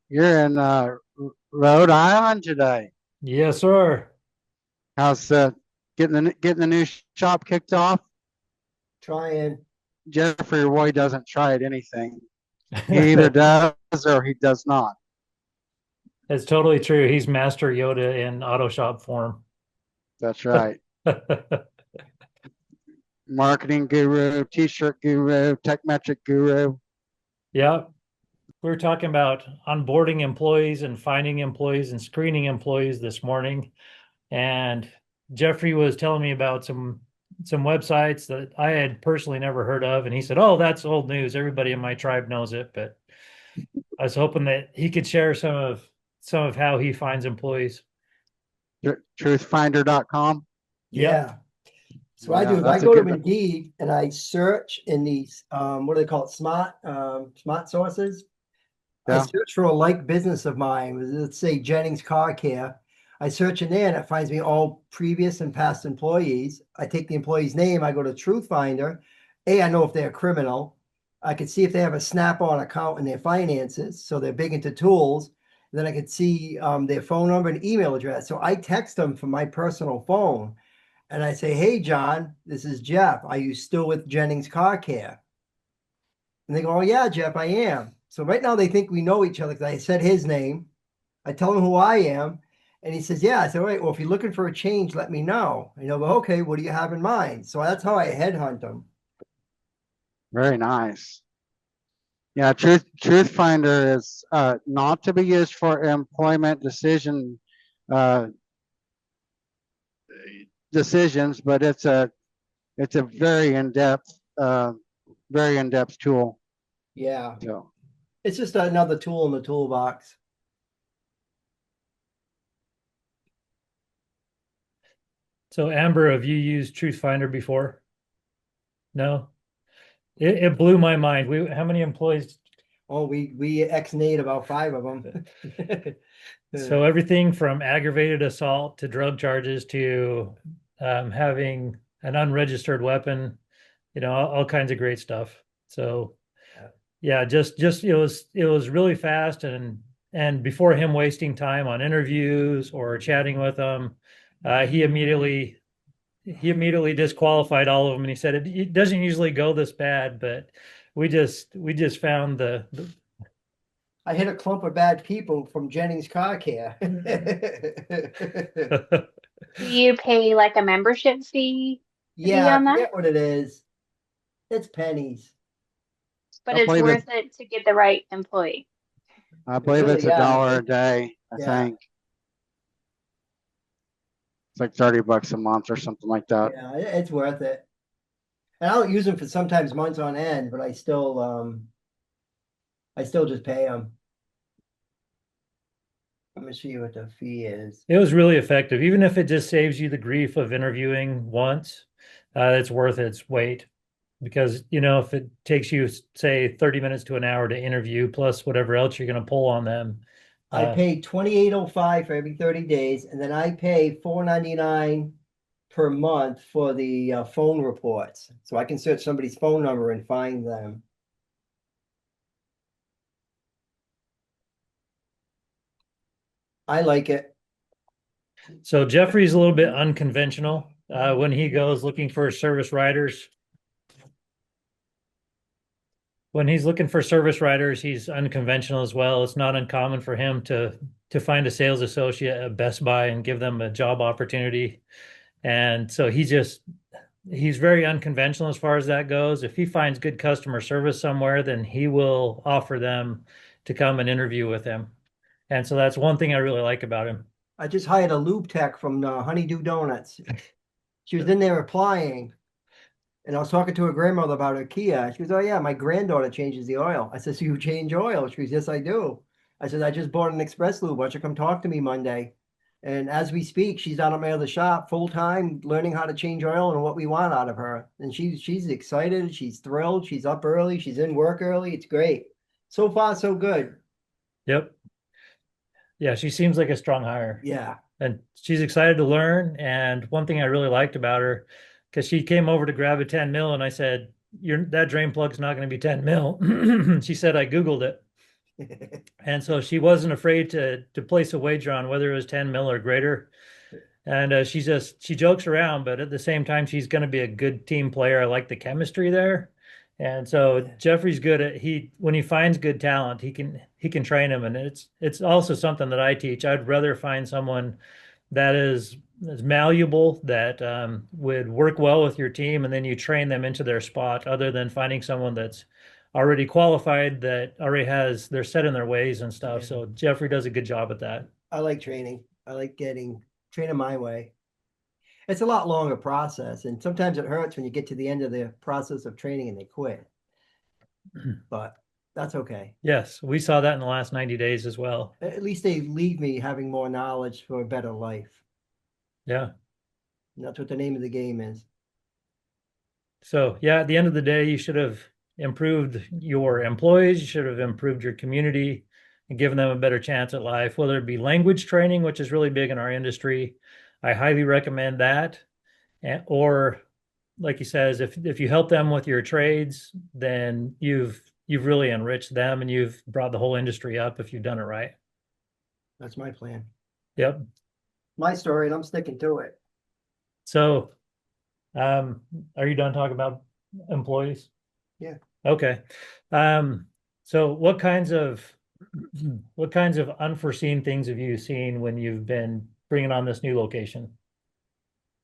You're in Rhode Island today. Yes, sir. How's getting the new shop kicked off? Trying. Jeffrey Roy doesn't try at anything. He either does or he does not. It's totally true. He's Master Yoda in auto shop form. That's right. Marketing guru, t-shirt guru, tech metric guru. Yeah. We were talking about onboarding employees and finding employees and screening employees this morning. And Jeffrey was telling me about some websites that I had personally never heard of. And he said, "Oh, that's old news. Everybody in my tribe knows it." But I was hoping that he could share some of how he finds employees. Truthfinder.com. Yep. Yeah. So I Yeah, do. I that's a go to good one. Indeed and I search in these what do they call it? Smart sources. I Yeah. search for a like business of mine. Let's say Jennings Car Care. I search in there and it finds me all previous and past employees. I take the employee's name. I go to Truthfinder. I know if they're a criminal. I could see if they have a Snap-on account in their finances, so they're big into tools. Then I could see their phone number and email address. So I text them from my personal phone, and I say, "Hey, John, this is Jeff. Are you still with Jennings Car Care?" And they go, "Oh, yeah, Jeff, I am." So right now they think we know each other because I said his name. I tell him who I am. And he says, "Yeah." I said, "All right, well, if you're looking for a change, let me know." And he'll go, "Okay, what do you have in mind?" So that's how I headhunt them. Very nice. Yeah, Truthfinder is not to be used for employment uh, decisions, but it's a very in-depth tool. Yeah. So It's just another tool in the toolbox. So Amber, have you used Truth Finder before? No? It blew my mind. How many employees? Oh, we ex-nate about 5 of them. So everything from aggravated assault to drug charges to having an unregistered weapon, all kinds of great stuff. So yeah, just it was really fast and before him wasting time on interviews or chatting with them, he immediately disqualified all of them, and he said it doesn't usually go this bad, but we just found the I hit a clump of bad people from Jennings Car Care. Do you pay like a membership fee to be Yeah, I on that? forget what it is. It's pennies. But I it's believe it. worth it to get the right employee. I It believe really, it's a yeah, dollar a day. I yeah, think it's like $30 a month or something like that. yeah, it's worth it. And I don't use them for sometimes months on end, but I still just pay them. Let me see what the fee is. It was really effective, even if it just saves you the grief of interviewing once. It's worth its weight because if it takes you say 30 minutes to an hour to interview plus whatever else you're going to pull on them. I uh, pay 28.05 for every 30 days, and then I pay 4.99 per month for the phone reports. So I can search somebody's phone number and find them. I like it. so Jeffrey's a little bit unconventional when he goes looking for service riders. When he's looking for service riders, he's unconventional as well. It's not uncommon for him to find a sales associate at Best Buy and give them a job opportunity. And so he's very unconventional as far as that goes. If he finds good customer service somewhere, then he will offer them to come and interview with him. And so that's one thing I really like about him. I just hired a lube tech from Honeydew Donuts. She was in there applying, and I was talking to her grandmother about her Kia. She goes, "Oh yeah, my granddaughter changes the oil." I said, "So you change oil?" She goes, "Yes, I do." I said, "I just bought an express lube. Why don't you come talk to me Monday?" And as we speak, she's down at my other shop full time, learning how to change oil and what we want out of her. And she's excited. She's thrilled. She's up early. She's in work early. It's great. So far, so good. Yep. Yeah, she seems like a strong hire. Yeah. And she's excited to learn. And one thing I really liked about her, because she came over to grab a 10 mil, and I said, that drain plug's not going to be 10 mil. She said, I Googled it. And so she wasn't afraid to place a wager on whether it was 10 mil or greater. And she jokes around, but at the same time, she's going to be a good team player. I like the chemistry there. And so Yeah. Jeffrey's good at when he finds good talent, he can train him. And it's also something that I teach. I'd rather find someone that is malleable, that would work well with your team, and then you train them into their spot, other than finding someone that's already qualified, that already they're set in their ways and stuff. Yeah. So Jeffrey does a good job at that. I like training. I like training my way. It's a lot longer process, and sometimes it hurts when you get to the end of the process of training and they quit. But that's okay. Yes, we saw that in the last 90 days as well. At least they leave me having more knowledge for a better life. Yeah. And that's what the name of the game is. So, yeah, at the end of the day, you should have improved your employees, you should have improved your community and given them a better chance at life, whether it be language training, which is really big in our industry. I highly recommend that. Or like he says, if you help them with your trades, then you've really enriched them and you've brought the whole industry up if you've done it right. That's my plan. Yep. My story, and I'm sticking to it. So, are you done talking about employees? Yeah. Okay. So what kinds of unforeseen things have you seen when you've been bringing on this new location?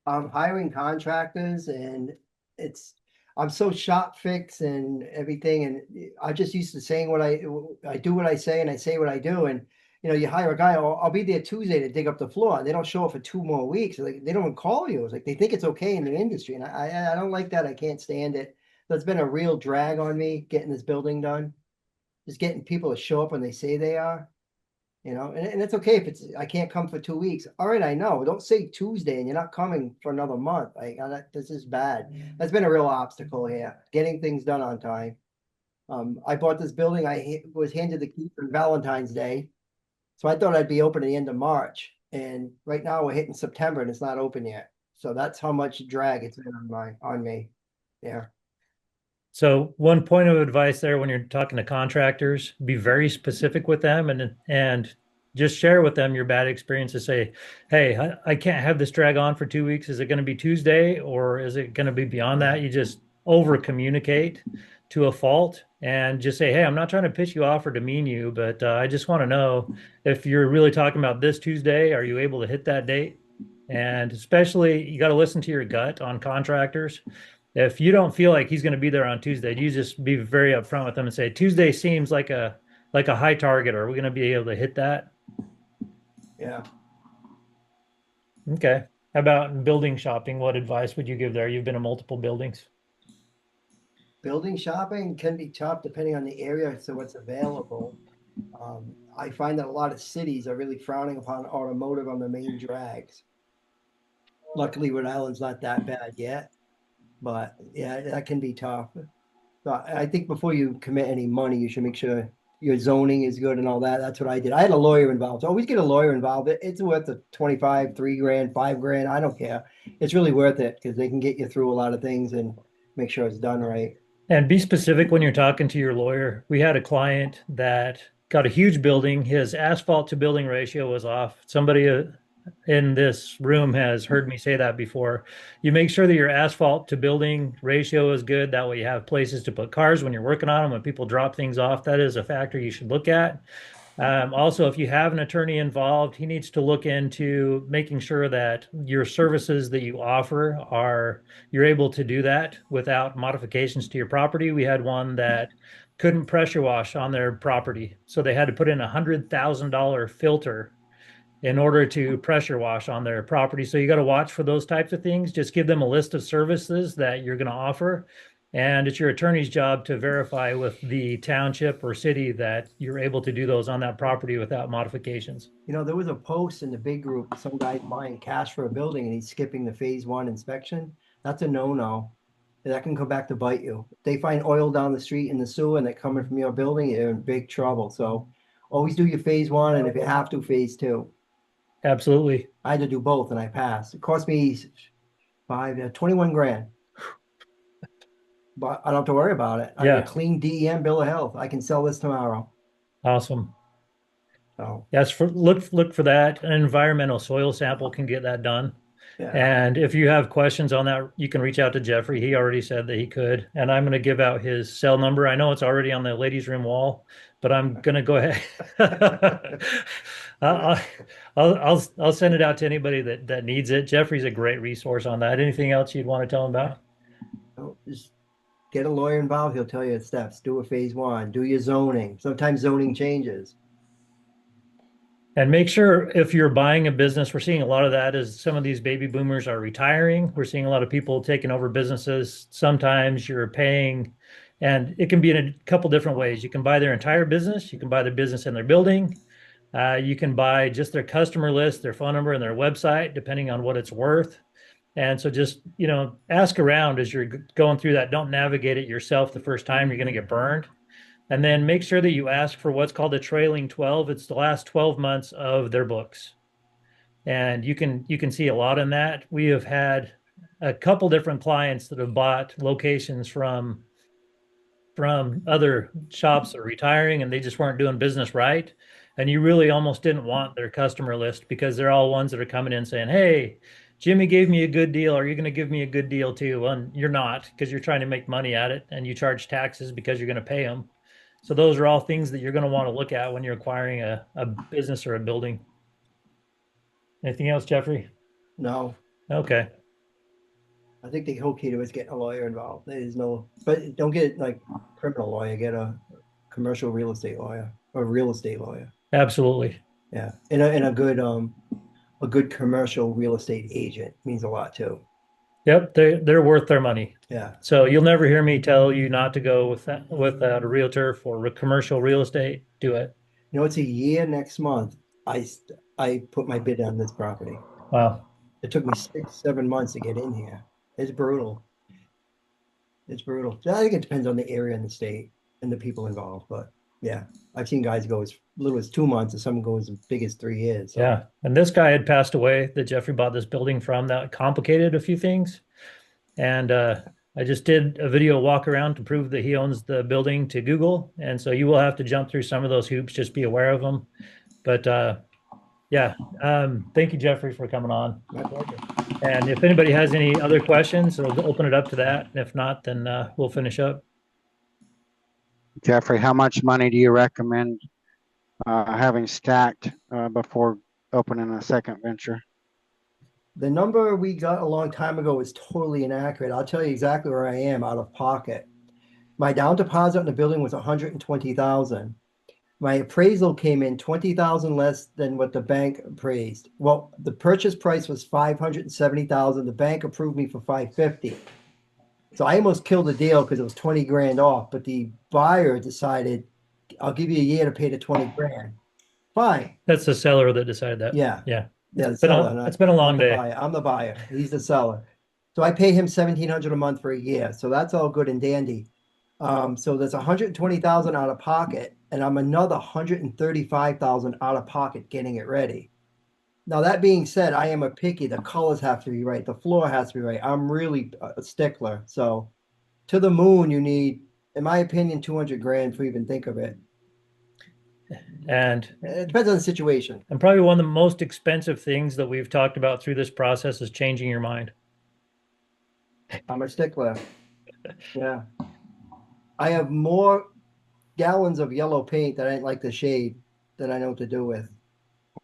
I'm hiring contractors, and I'm so shop fix and everything, and I just used to saying I do what I say and I say what I do, and you hire a guy, I'll be there Tuesday to dig up the floor, and they don't show up for 2 more weeks. Like, they don't even call you. It's like they think it's okay in the industry, and I don't like that. I can't stand it. That's been a real drag on me getting this building done. Just getting people to show up when they say they are. And it's okay if I can't come for 2 weeks. All right, I know. Don't say Tuesday and you're not coming for another month. This is bad. That's been a real obstacle here, getting things done on time. I bought this building. I was handed the key for Valentine's Day, so I thought I'd be open at the end of March. And right now we're hitting September and it's not open yet. So that's how much drag it's been on me. Yeah. So one point of advice there when you're talking to contractors, be very specific with them and just share with them your bad experiences. Say, hey, I can't have this drag on for 2 weeks. Is it going to be Tuesday or is it going to be beyond that? You just over communicate to a fault and just say, hey, I'm not trying to piss you off or demean you, but I just want to know if you're really talking about this Tuesday, are you able to hit that date? And especially you got to listen to your gut on contractors. If you don't feel like he's going to be there on Tuesday, you just be very upfront with them and say, Tuesday seems like a high target. Are we going to be able to hit that? Yeah. Okay. How about building shopping? What advice would you give there? You've been in multiple buildings. Building shopping can be tough depending on the area, so what's available. I find that a lot of cities are really frowning upon automotive on the main drags. Luckily, Rhode Island's not that bad yet, but yeah, that can be tough. So I think before you commit any money, you should make sure your zoning is good and all that. That's what I did. I had a lawyer involved. So always get a lawyer involved. It's worth the 25, $3,000, $5,000. I don't care. It's really worth it because they can get you through a lot of things and make sure it's done right. And be specific when you're talking to your lawyer. We had a client that got a huge building. His asphalt to building ratio was off. Somebody in this room has heard me say that before. You make sure that your asphalt to building ratio is good. That way you have places to put cars when you're working on them, when people drop things off. That is a factor you should look at. Also, if you have an attorney involved, he needs to look into making sure that your services that you offer you're able to do that without modifications to your property. We had one that couldn't pressure wash on their property, so they had to put in $100,000 filter in order to pressure wash on their property. So you got to watch for those types of things. Just give them a list of services that you're going to offer. And it's your attorney's job to verify with the township or city that you're able to do those on that property without modifications. There was a post in the big group, some guy buying cash for a building and he's skipping the phase 1 inspection. That's a no-no. That can come back to bite you. If they find oil down the street in the sewer and they're coming from your building, you're in big trouble. So always do your phase 1, and if you have to, phase 2. Absolutely. I had to do both and I passed. It cost me 21 grand. But I don't have to worry about it. I have a clean DEM bill of health. I can sell this tomorrow. Awesome. So, Yes, look for that. An environmental soil sample can get that done. yeah. And if you have questions on that, you can reach out to Jeffrey. He already said that he could. And I'm going to give out his cell number. I know it's already on the ladies' room wall, but I'm going to go ahead. I'll, I'll send it out to anybody that needs it. Jeffrey's a great resource on that. Anything else you'd want to tell him about? So just get a lawyer involved. He'll tell you the steps. Do a phase one. Do your zoning. Sometimes zoning changes. And make sure if you're buying a business, we're seeing a lot of that as some of these baby boomers are retiring. We're seeing a lot of people taking over businesses. Sometimes you're paying, and it can be in a couple different ways. You can buy their entire business. You can buy the business in their building. You can buy just their customer list, their phone number, and their website, depending on what it's worth. And so just, ask around as you're going through that. Don't navigate it yourself the first time. You're going to get burned. And then make sure that you ask for what's called a trailing 12. It's the last 12 months of their books. And you can see a lot in that. We have had a couple different clients that have bought locations from other shops that are retiring and they just weren't doing business right. And you really almost didn't want their customer list because they're all ones that are coming in saying, "Hey, Jimmy gave me a good deal. Are you going to give me a good deal too?" Well, you're not, because you're trying to make money at it and you charge taxes because you're going to pay them. So those are all things that you're going to want to look at when you're acquiring a business or a building. Anything else, Jeffrey? No, Okay. I think the whole key to it is getting a lawyer involved. There's no, but don't get like criminal lawyer. Get a commercial real estate lawyer or real estate lawyer. Absolutely. Yeah, and a good commercial real estate agent means a lot too. Yep, they're worth their money. Yeah, So you'll never hear me tell you not to go without a realtor for commercial real estate. Do it. it's a year next month. I put my bid on this property. Wow. It took me 6, 7 months to get in here. It's brutal. It's brutal. I think it depends on the area and the state and the people involved. But yeah, I've seen guys go as little as 2 months and some go as big as 3 years. So, Yeah. And this guy had passed away that Jeffrey bought this building from. That complicated a few things. And I just did a video walk around to prove that he owns the building to Google. And so you will have to jump through some of those hoops. Just be aware of them. But yeah, thank you, Jeffrey, for coming on. my pleasure. And if anybody has any other questions, we'll open it up to that. And if not, then we'll finish up. Jeffrey, how much money do you recommend having stacked before opening a second venture? The number we got a long time ago is totally inaccurate. I'll tell you exactly where I am out of pocket. My down deposit in the building was 120,000. My appraisal came in 20,000 less than what the bank appraised. Well, the purchase price was 570,000. The bank approved me for 550. So I almost killed the deal because it was 20 grand off. But the buyer decided, "I'll give you a year to pay the 20 grand." Fine. That's the seller that decided that. Yeah. Yeah. Yeah. It's been a long day. I'm the buyer. He's the seller. So I pay him 1,700 a month for a year. So that's all good and dandy. So there's 120,000 out of pocket, and I'm another 135,000 out of pocket getting it ready. Now that being said, I am a picky. The colors have to be right. The floor has to be right. I'm really a stickler. So to the moon, you need, in my opinion, 200 grand to even think of it. And It depends on the situation. probably one of the most expensive things that we've talked about through this process is changing your mind. I'm a stickler. Yeah. I have more gallons of yellow paint that I didn't like the shade than I know what to do with.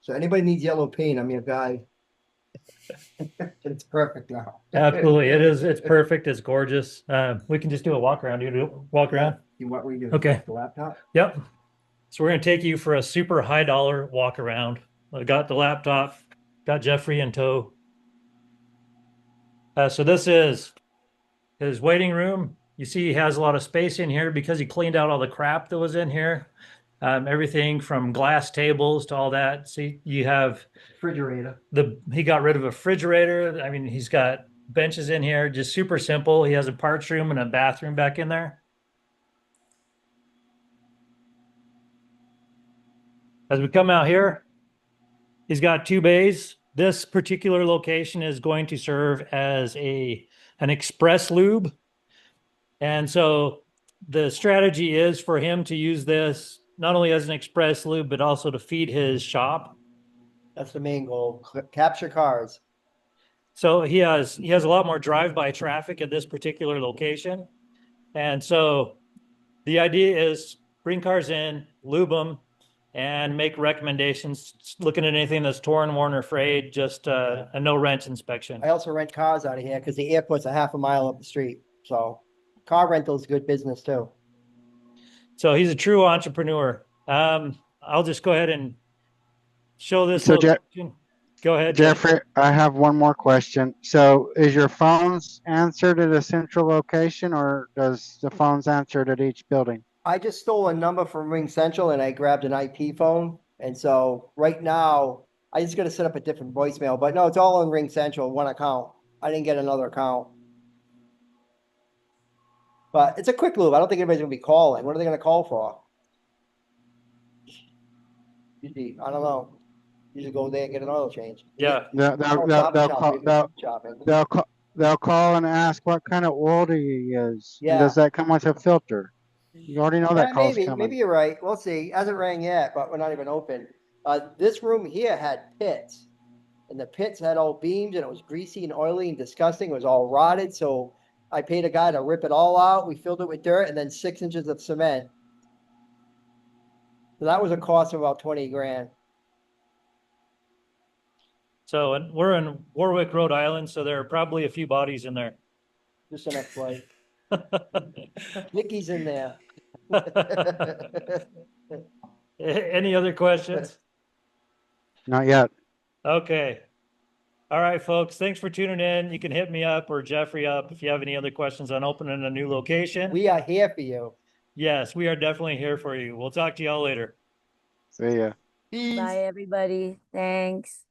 So anybody needs yellow paint, I'm your guy. It's perfect now. Absolutely. It's perfect. It's gorgeous. We can just do a walk around. You do a walk around? You want me to Okay. the laptop? Yep. So we're going to take you for a super high dollar walk around. I got the laptop, got Jeffrey in tow. So this is his waiting room. You see he has a lot of space in here because he cleaned out all the crap that was in here. Everything from glass tables to all that. See, you have Refrigerator. he got rid of a refrigerator. I mean, he's got benches in here, just super simple. He has a parts room and a bathroom back in there. As we come out here, he's got 2 bays. This particular location is going to serve as an express lube. And so the strategy is for him to use this not only as an express lube, but also to feed his shop. That's the main goal. Capture cars. So he has a lot more drive-by traffic at this particular location. And so the idea is bring cars in, lube them, and make recommendations. Looking at anything that's torn, worn, or frayed, just a no wrench inspection. I also rent cars out of here because the airport's a half a mile up the street. So car rental is good business too. So he's a true entrepreneur. I'll just go ahead and show this So, location. Go ahead, Jeffrey, I have one more question. So is your phones answered at a central location, or does the phones answered at each building? I just stole a number from Ring Central and I grabbed an IP phone. And so right now, I just got to set up a different voicemail. But no, it's all on Ring Central, one account. I didn't get another account. But it's a quick loop. I don't think anybody's going to be calling. What are they going to call for? Usually, I don't know. Usually go there and get an oil change. Yeah. They'll call and ask, what kind of oil do you use? And Yeah. does that come with a filter? You already know that Yeah, call's maybe coming. you're right. We'll see. Hasn't rang yet, but we're not even open. This room here had pits, and the pits had all beams, and it was greasy and oily and disgusting. It was all rotted. So I paid a guy to rip it all out. We filled it with dirt and then 6 inches of cement. So that was a cost of about 20 grand. So and we're in Warwick, Rhode Island, so there are probably a few bodies in there. Just enough flight. Mickey's in there. Any other questions? Not yet. Okay. All right, folks. Thanks for tuning in. You can hit me up or Jeffrey up if you have any other questions on opening a new location. We are here for you. Yes, we are definitely here for you. We'll talk to y'all later. See ya. Peace. Bye, everybody. Thanks.